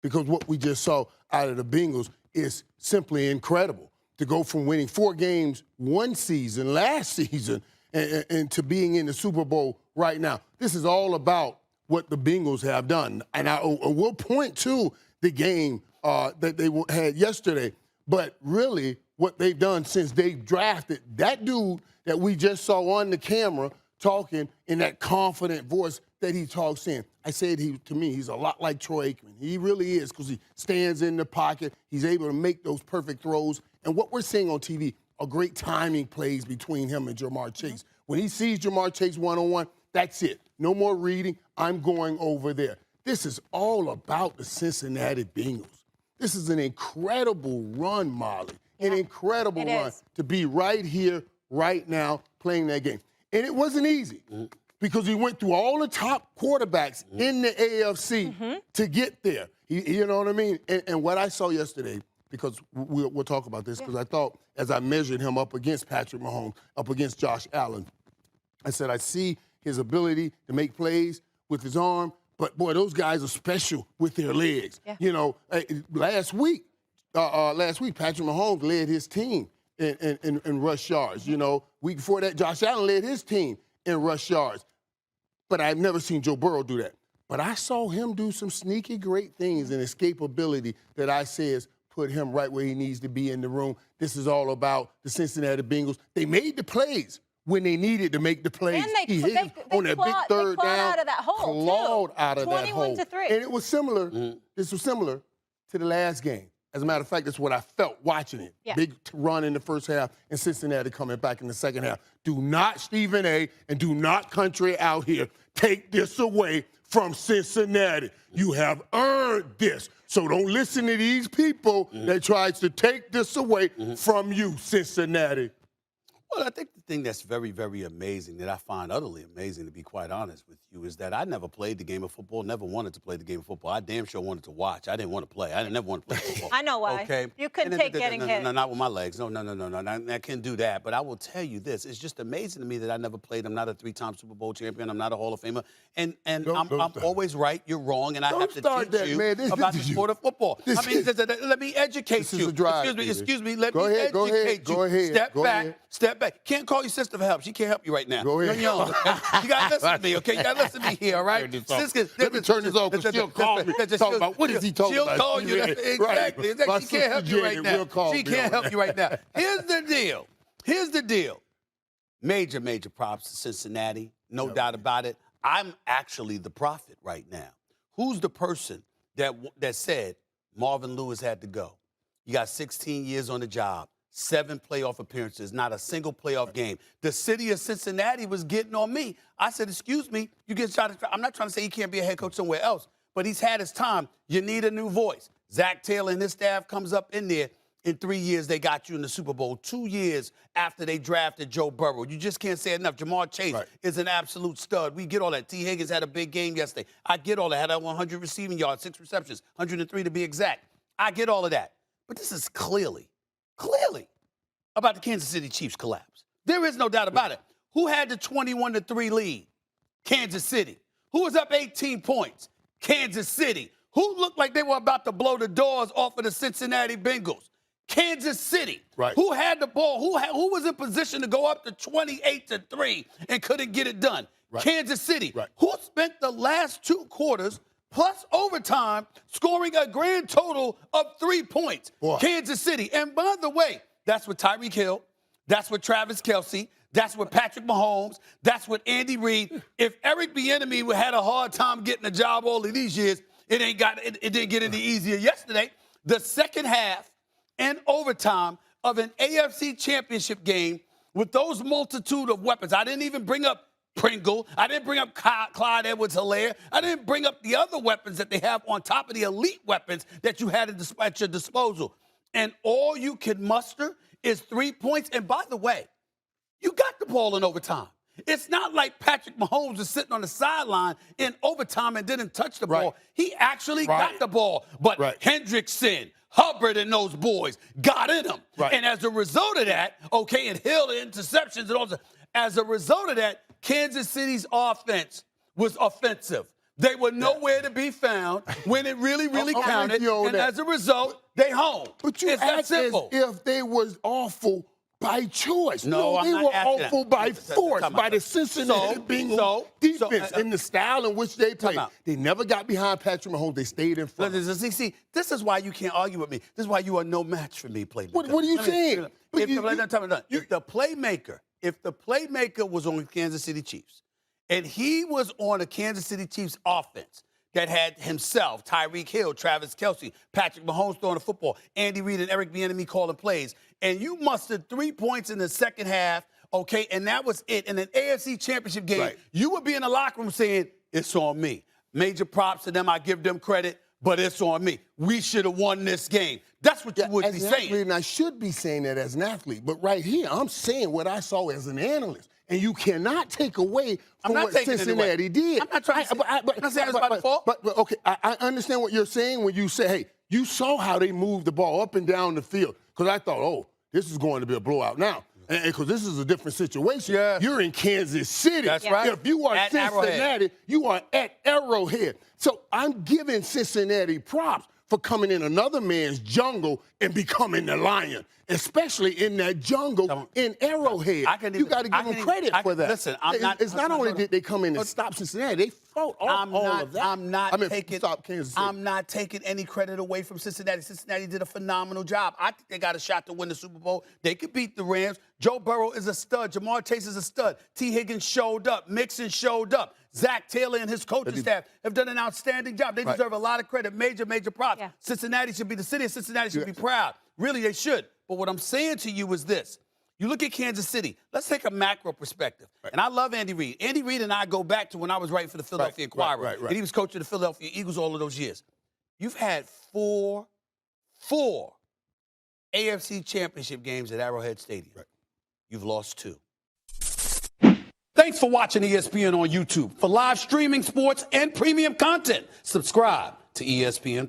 because what we just saw out of the Bengals is simply incredible. To go from winning 4 games one season, last season, and to being in the Super Bowl right now. This is all about what the Bengals have done. And I will point to the game that they had yesterday, but really what they've done since they drafted that dude that we just saw on the camera talking in that confident voice that he talks in. I said to me, he's a lot like Troy Aikman. He really is, because he stands in the pocket. He's able to make those perfect throws. And what we're seeing on TV are great timing plays between him and Jamar Chase. When he sees Jamar Chase one-on-one, that's it. No more reading. I'm going over there. This is all about the Cincinnati Bengals. This is an incredible run, Molly. An incredible run to be right here, right now, playing that game. And it wasn't easy because he went through all the top quarterbacks in the AFC to get there. You know what I mean? And what I saw yesterday, because we'll talk about this, because I thought as I measured him up against Patrick Mahomes, up against Josh Allen, I said I see his ability to make plays with his arm, but, boy, those guys are special with their legs. Yeah. You know, last week, Patrick Mahomes led his team in rush yards. You know, week before that, Josh Allen led his team in rush yards. But I've never seen Joe Burrow do that. But I saw him do some sneaky great things and escapability that I says put him right where he needs to be in the room. This is all about the Cincinnati Bengals. They made the plays when they needed to make the plays. And they on that big third down, out of that hole, clawed out of that hole. 21-3. And it was similar. This was similar to the last game. As a matter of fact, that's what I felt watching it. Yeah. Big run in the first half, and Cincinnati coming back in the second half. Do not, Stephen A., and do not, country out here, take this away from Cincinnati. You have earned this. So don't listen to these people that tries to take this away from you, Cincinnati. Well, I think the thing that's very, very amazing, that I find utterly amazing, to be quite honest with you, is that I never played the game of football, never wanted to play the game of football. I damn sure wanted to watch. I didn't want to play. I never wanted to play football. I know why. Okay? You couldn't take getting hit. No, not with my legs. No. I can't do that. But I will tell you this. It's just amazing to me that I never played. I'm not a 3-time Super Bowl champion. I'm not a Hall of Famer. And I'm always right. You're wrong. And I have to teach you about the sport of football. I mean, let me educate you. Excuse me. Let me educate you. Go ahead. Step back. Can't call your sister for help. She can't help you right now. Go ahead. You're young. Okay? You got to listen to me, okay? You got to listen to me here, all right? Let me turn this off, because she'll call me. Talk about, what is he talking about? She'll call you. Exactly. She can't help you right now. She can't help you right now. Here's the deal. Major props to Cincinnati. No doubt about it. I'm actually the prophet right now. Who's the person that said Marvin Lewis had to go? You got 16 years on the job. 7 playoff appearances, not a single playoff game. The city of Cincinnati was getting on me. I said, excuse me, you get shot. I'm not trying to say he can't be a head coach somewhere else, but he's had his time. You need a new voice. Zach Taylor and his staff comes up in there. In 3 years, they got you in the Super Bowl. 2 years after they drafted Joe Burrow. You just can't say enough. Jamar Chase is an absolute stud. We get all that. T. Higgins had a big game yesterday. I get all that. Had 100 receiving yards, 6 receptions, 103 to be exact. I get all of that. But this is clearly about the Kansas City Chiefs collapse. There is no doubt about it. Who had the 21-3 lead? Kansas City. Who was up 18 points? Kansas City. Who looked like they were about to blow the doors off of the Cincinnati Bengals? Kansas City. Right. Who had the ball? Who was in position to go up to 28-3 and couldn't get it done? Right. Kansas City. Right. Who spent the last 2 quarters plus overtime scoring a grand total of 3 points? Boy. Kansas City. And by the way, that's with Tyreek Hill. That's with Travis Kelce. That's with Patrick Mahomes. That's with Andy Reid. If Eric Bieniemy had a hard time getting a job all of these years, it didn't get any easier yesterday. The second half and overtime of an AFC championship game with those multitude of weapons. I didn't even bring up Pringle. I didn't bring up Clyde Edwards-Helaire. I didn't bring up the other weapons that they have on top of the elite weapons that you had at your disposal. And all you can muster is 3 points. And by the way, you got the ball in overtime. It's not like Patrick Mahomes was sitting on the sideline in overtime and didn't touch the ball. He actually got the ball. But Hendrickson, Hubbard, and those boys got in him. And as a result of that, and Hill, the interceptions, and all that, as a result of that, Kansas City's offense was offensive. They were nowhere to be found when it really, really counted. And as a result, they home. But you it's that act simple. as if they was awful by choice. No, they were awful by force, by the Cincinnati Bengals defense and the style in which they played. They never got behind Patrick Mahomes. They stayed in front. See, this is why you can't argue with me. This is why you are no match for me, playmaker. What are you saying? If the playmaker was on Kansas City Chiefs, and he was on a Kansas City Chiefs offense that had himself, Tyreek Hill, Travis Kelce, Patrick Mahomes throwing the football, Andy Reid and Eric Bieniemy calling plays, and you mustered 3 points in the second half, okay, and that was it. In an AFC Championship game, you would be in the locker room saying, it's on me. Major props to them. I give them credit, but it's on me. We should have won this game. That's what you would be saying. And I should be saying that as an athlete, but right here, I'm saying what I saw as an analyst. And you cannot take away from what Cincinnati did. I'm not trying to I'm not saying it's by default. But okay, I understand what you're saying when you say, hey, you saw how they moved the ball up and down the field. Because I thought, oh, this is going to be a blowout now. And because this is a different situation. Yes. You're in Kansas City. That's right. If you are at Cincinnati, Arrowhead. you are at Arrowhead. So I'm giving Cincinnati props for coming in another man's jungle and becoming the lion, especially in that jungle in Arrowhead. You got to give them credit for that. Listen, it's not only did they come in and stop Cincinnati, they fought all of that. I'm not taking any credit away from Cincinnati. Cincinnati did a phenomenal job. I think they got a shot to win the Super Bowl. They could beat the Rams. Joe Burrow is a stud. Jamar Chase is a stud. T. Higgins showed up. Mixon showed up. Zach Taylor and his coaching staff have done an outstanding job. They deserve a lot of credit. Major props. Yeah. Cincinnati should be the city, and Cincinnati should be proud. Really, they should. But what I'm saying to you is this. You look at Kansas City. Let's take a macro perspective. And I love Andy Reid. Andy Reid and I go back to when I was writing for the Philadelphia Inquirer. And he was coaching the Philadelphia Eagles all of those years. You've had four AFC Championship games at Arrowhead Stadium. You've lost 2. Thanks for watching ESPN on YouTube. For live streaming, sports, and premium content, subscribe to ESPN+.